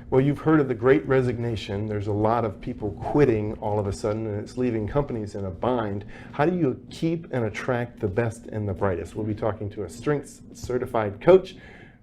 Well, you've heard of the Great Resignation. There's a lot of people quitting all of a sudden, and it's leaving companies in a bind. How do you keep and attract the best and the brightest? We'll be talking to a strengths certified coach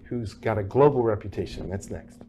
who's got a global reputation. That's next.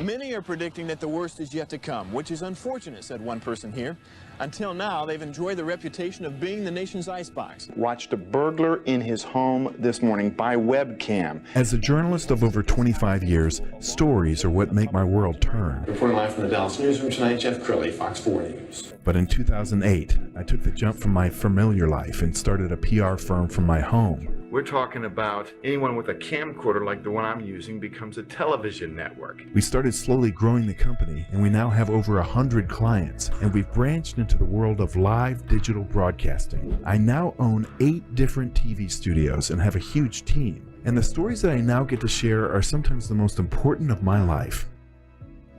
Many are predicting that the worst is yet to come, which is unfortunate, said one person here. Until now, they've enjoyed the reputation of being the nation's icebox. Watched a burglar in his home this morning by webcam. As a journalist of over 25 years, stories are what make my world turn. Reporting live from the Dallas newsroom tonight, Jeff Crilley, Fox 4 News. But in 2008, I took the jump from my familiar life and started a PR firm from my home. We're talking about anyone with a camcorder like the one I'm using becomes a television network. We started slowly growing the company, and we now have over 100 clients, and we've branched into the world of live digital broadcasting. I now own 8 different TV studios and have a huge team. And the stories that I now get to share are sometimes the most important of my life.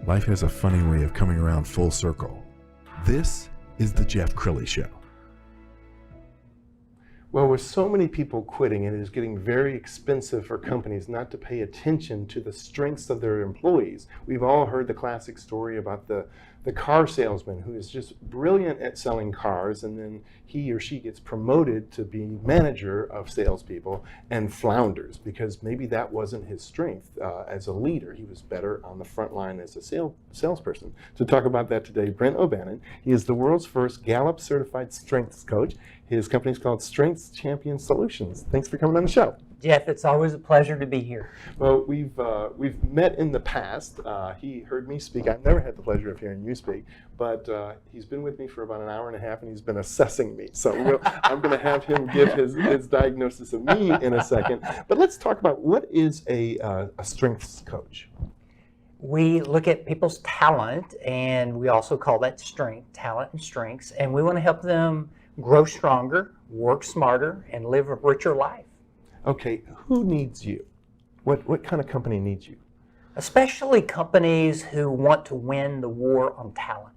Life has a funny way of coming around full circle. This is the Jeff Crilley Show. Well, with so many people quitting, it is getting very expensive for companies not to pay attention to the strengths of their employees. We've all heard the classic story about the car salesman who is just brilliant at selling cars, and then he or she gets promoted to be manager of salespeople and flounders because maybe that wasn't his strength as a leader. He was better on the front line as a salesperson. To talk about that today, Brent O'Bannon. He is the world's first Gallup certified strengths coach. His company is called Strengths Champion Solutions. Thanks for coming on the show. Jeff, it's always a pleasure to be here. Well, we've met in the past. He heard me speak. I've never had the pleasure of hearing you speak, but he's been with me for about an hour and a half, and he's been assessing me. So I'm going to have him give his diagnosis of me in a second. But let's talk about what is a strengths coach. We look at people's talent, and we also call that strength, talent and strengths, and we want to help them grow stronger, work smarter, and live a richer life. Okay, who needs you? What kind of company needs you? Especially companies who want to win the war on talent.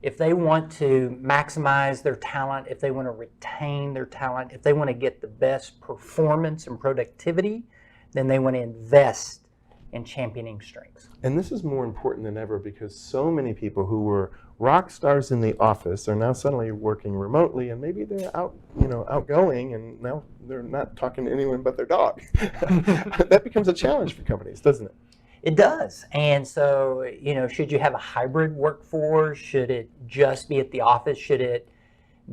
If they want to maximize their talent, if they want to retain their talent, if they want to get the best performance and productivity, then they want to invest in championing strengths. And this is more important than ever because so many people who were rock stars in the office are now suddenly working remotely, and maybe they're outgoing, and now they're not talking to anyone but their dog. That becomes a challenge for companies, doesn't it? It does. And so, should you have a hybrid workforce? Should it just be at the office? Should it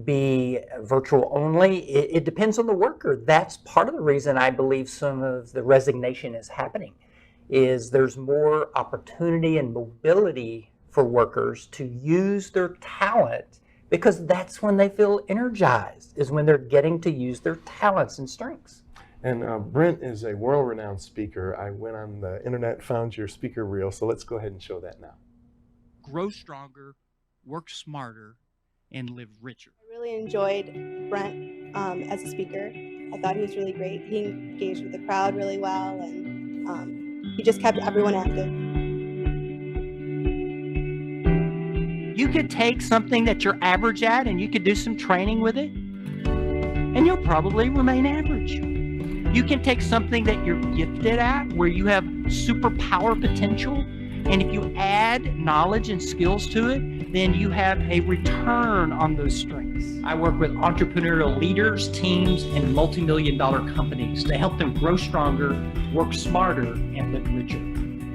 be virtual only? It depends on the worker. That's part of the reason I believe some of the resignation is happening, is there's more opportunity and mobility for workers to use their talent, because that's when they feel energized, is when they're getting to use their talents and strengths. And Brent is a world-renowned speaker. I went on the internet, found your speaker reel, so let's go ahead and show that now. Grow stronger, work smarter, and live richer. I really enjoyed Brent as a speaker. I thought he was really great. He engaged with the crowd really well, and he just kept everyone active. You could take something that you're average at and you could do some training with it, and you'll probably remain average. You can take something that you're gifted at, where you have superpower potential, and if you add knowledge and skills to it, then you have a return on those strengths. I work with entrepreneurial leaders, teams, and multi-million-dollar companies to help them grow stronger, work smarter, and live richer.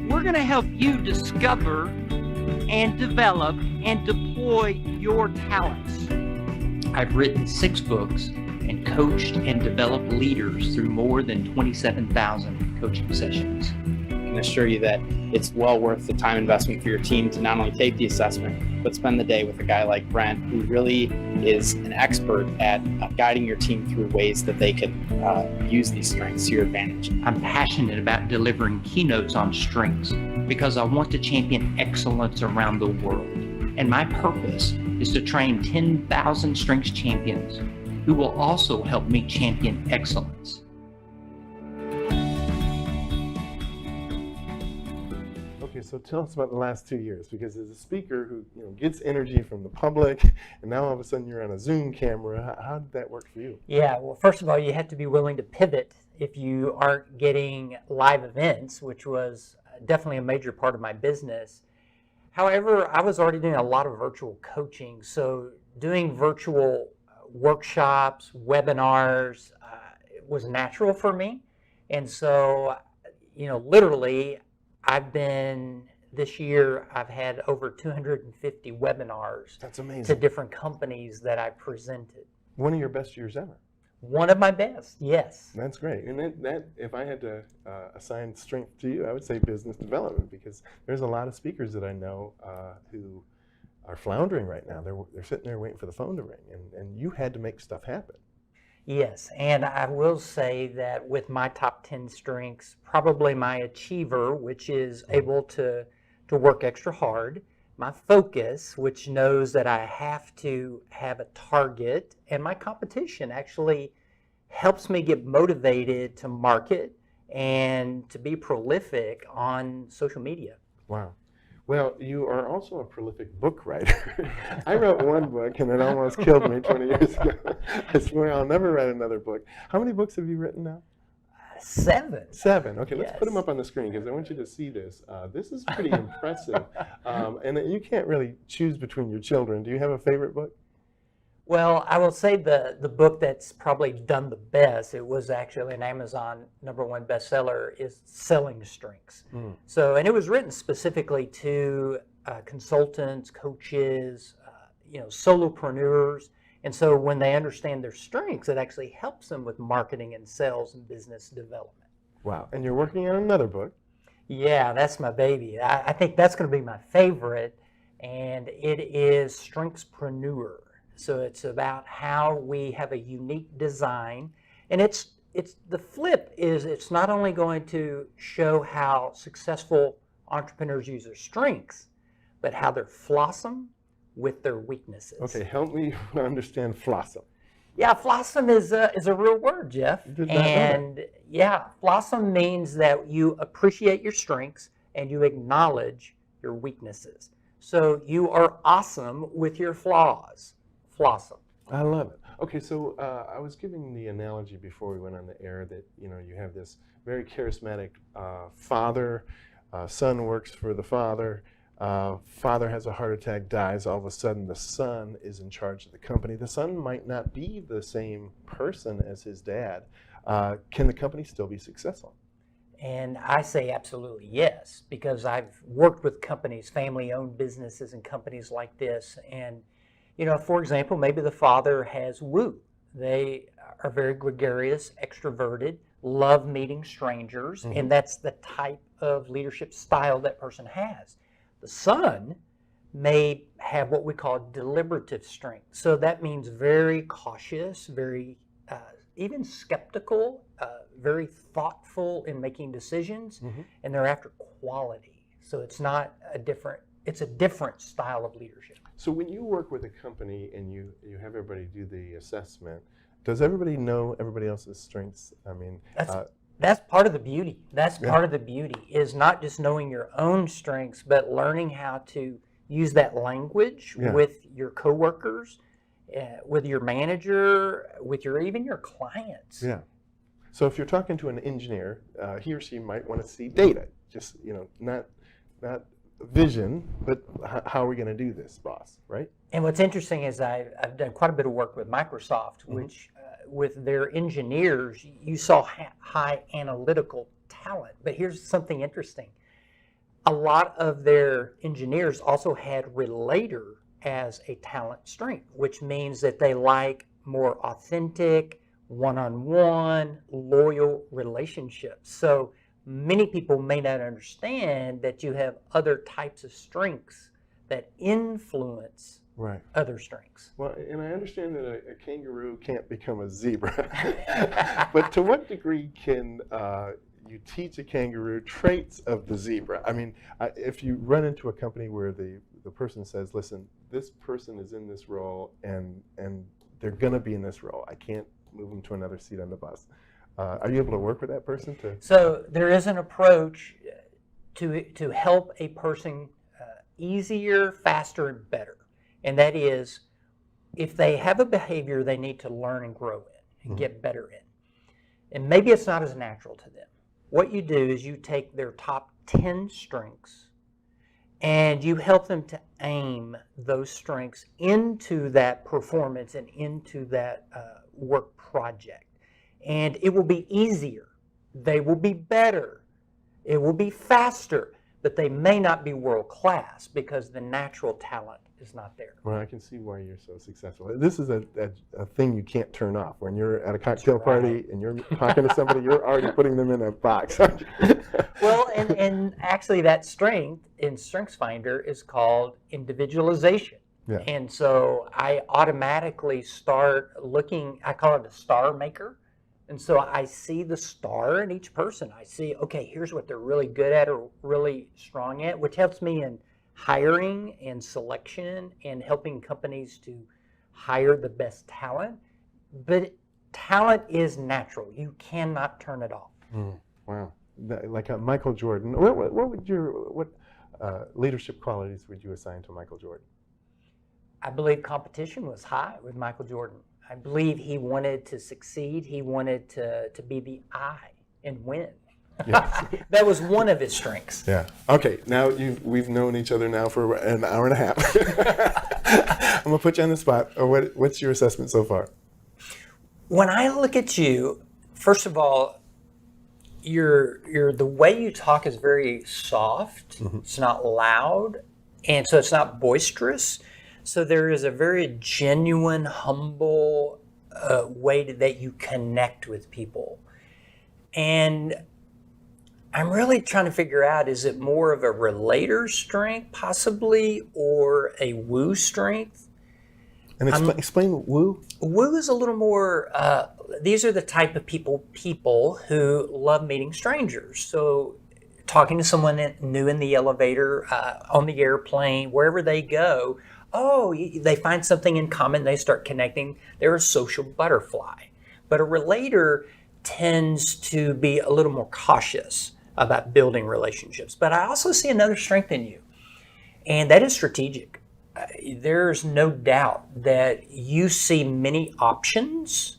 We're going to help you discover and develop and deploy your talents. I've written 6 books and coached and developed leaders through more than 27,000 coaching sessions. I can assure you that it's well worth the time investment for your team to not only take the assessment, but spend the day with a guy like Brent, who really is an expert at guiding your team through ways that they can use these strengths to your advantage. I'm passionate about delivering keynotes on strengths because I want to champion excellence around the world. And my purpose is to train 10,000 strengths champions who will also help me champion excellence. Okay, Okay, so tell us about the last 2 years, because as a speaker who gets energy from the public, and now all of a sudden you're on a Zoom camera, how did that work for you? Yeah, well, first of all, you have to be willing to pivot if you aren't getting live events, which was definitely a major part of my business. However, I was already doing a lot of virtual coaching, so doing virtual workshops, webinars was natural for me. And so, literally, this year, I've had over 250 webinars. That's amazing. To different companies that I presented. One of your best years ever. One of my best, yes. That's great. And that if I had to assign strength to you, I would say business development, because there's a lot of speakers that I know who are floundering right now. They're sitting there waiting for the phone to ring, and you had to make stuff happen. Yes, and I will say that with my top 10 strengths, probably my achiever, which is able to work extra hard, my focus, which knows that I have to have a target, and my competition actually helps me get motivated to market and to be prolific on social media. Wow. Well, you are also a prolific book writer. I wrote one book, and it almost killed me 20 years ago. I swear I'll never write another book. How many books have you written now? 7. 7. Okay, let's Yes. put them up on the screen, because I want you to see this. This is pretty impressive. And you can't really choose between your children. Do you have a favorite book? Well, I will say the book that's probably done the best, it was actually an Amazon #1 bestseller, is Selling Strengths. So, and it was written specifically to consultants, coaches, solopreneurs. And so when they understand their strengths, it actually helps them with marketing and sales and business development. Wow. And you're working on another book. Yeah, that's my baby. I think that's going to be my favorite, and it is Strengthspreneur. So it's about how we have a unique design, and it's the flip is it's not only going to show how successful entrepreneurs use their strengths, but how they're flossom with their weaknesses. Okay, help me understand flossom. Yeah, flossom is a real word, Jeff. Did not know that. And yeah, flossom means that you appreciate your strengths and you acknowledge your weaknesses. So you are awesome with your flaws. Flossom. I love it. Okay, so I was giving the analogy before we went on the air that you have this very charismatic father, son works for the father, father has a heart attack, dies, all of a sudden the son is in charge of the company. The son might not be the same person as his dad. Can the company still be successful? And I say absolutely yes, because I've worked with companies, family-owned businesses and companies like this, and for example, maybe the father has woo. They are very gregarious, extroverted, love meeting strangers, and that's the type of leadership style that person has. The son may have what we call deliberative strength. So that means very cautious, very even skeptical, very thoughtful in making decisions, and they're after quality. So it's not it's a different style of leadership. So when you work with a company and you have everybody do the assessment, does everybody know everybody else's strengths? I mean, that's part of the beauty. That's part of the beauty is not just knowing your own strengths, but learning how to use that language with your coworkers, with your manager, with even your clients. Yeah. So if you're talking to an engineer, he or she might want to see data, just not vision, but how are we going to do this, boss, right? And what's interesting is I've done quite a bit of work with Microsoft, which with their engineers, you saw high analytical talent. But here's something interesting. A lot of their engineers also had relator as a talent strength, which means that they like more authentic, one-on-one, loyal relationships. So many people may not understand that you have other types of strengths that influence other strengths. Well, and I understand that a kangaroo can't become a zebra, but to what degree can you teach a kangaroo traits of the zebra? I mean, if you run into a company where the person says, listen, this person is in this role and they're going to be in this role. I can't move them to another seat on the bus. Are you able to work with that person? So there is an approach to help a person easier, faster, and better. And that is, if they have a behavior they need to learn and grow in and get better in, and maybe it's not as natural to them, what you do is you take their top 10 strengths and you help them to aim those strengths into that performance and into that work project. And it will be easier. They will be better. It will be faster, but they may not be world class because the natural talent is not there. Well, I can see why you're so successful. This is a thing you can't turn off. When you're at a cocktail party and you're talking to somebody, you're already putting them in a box. Well, and actually that strength in StrengthsFinder is called individualization. Yeah. And so I automatically start looking, I call it a star maker. And so I see the star in each person. I see, okay, here's what they're really good at or really strong at, which helps me in hiring and selection and helping companies to hire the best talent. But talent is natural. You cannot turn it off. Wow. Like Michael Jordan. What leadership qualities would you assign to Michael Jordan? I believe competition was high with Michael Jordan. I believe he wanted to succeed. He wanted to be the eye and win. Yes. That was one of his strengths. Yeah. Okay. Now we've known each other now for an hour and a half. I'm gonna put you on the spot. What's your assessment so far? When I look at you, first of all, the way you talk is very soft. It's not loud, and so it's not boisterous. So there is a very genuine, humble way that you connect with people. And I'm really trying to figure out, is it more of a relator strength possibly or a woo strength? And explain woo. Woo is a little more, these are the type of people who love meeting strangers. So talking to someone new in the elevator, on the airplane, wherever they go, they find something in common, they start connecting. They're a social butterfly. But a relator tends to be a little more cautious about building relationships. But I also see another strength in you, and that is strategic. There's no doubt that you see many options,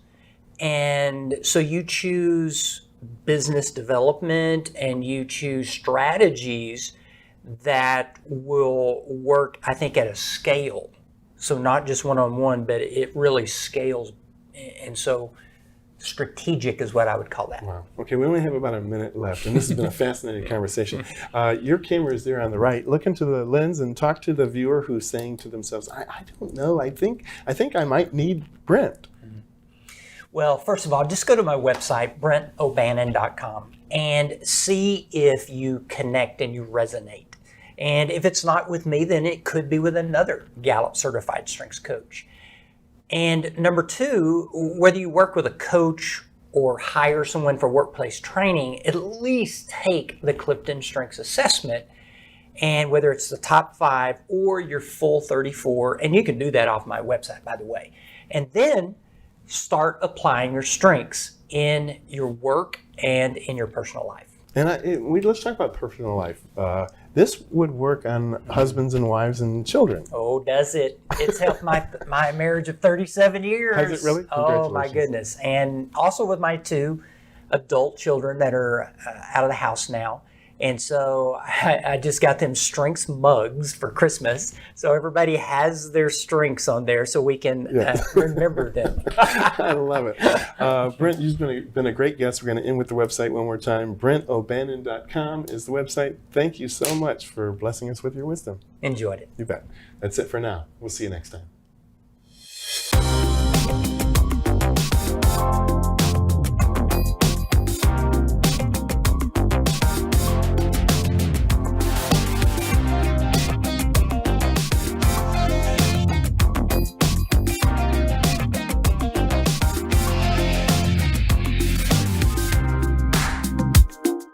and so you choose business development and you choose strategies that will work, I think, at a scale. So not just one-on-one, but it really scales. And so strategic is what I would call that. Wow. Okay, we only have about a minute left, and this has been a fascinating conversation. Your camera is there on the right. Look into the lens and talk to the viewer who's saying to themselves, I don't know, I think I might need Brent. Well, first of all, just go to my website, BrentO'Bannon.com, and see if you connect and you resonate. And if it's not with me, then it could be with another Gallup certified strengths coach. And number two, whether you work with a coach or hire someone for workplace training, at least take the Clifton Strengths Assessment, and whether it's the top 5 or your full 34, and you can do that off my website, by the way. And then start applying your strengths in your work and in your personal life. And let's talk about personal life. This would work on husbands and wives and children. Oh, does it? It's helped my marriage of 37 years. Has it really? Oh, my goodness. And also with my 2 adult children that are out of the house now. And so I just got them strengths mugs for Christmas. So everybody has their strengths on there so we can remember them. I love it. Brent, you've been a great guest. We're going to end with the website one more time. BrentO'Bannon.com is the website. Thank you so much for blessing us with your wisdom. Enjoyed it. You bet. That's it for now. We'll see you next time.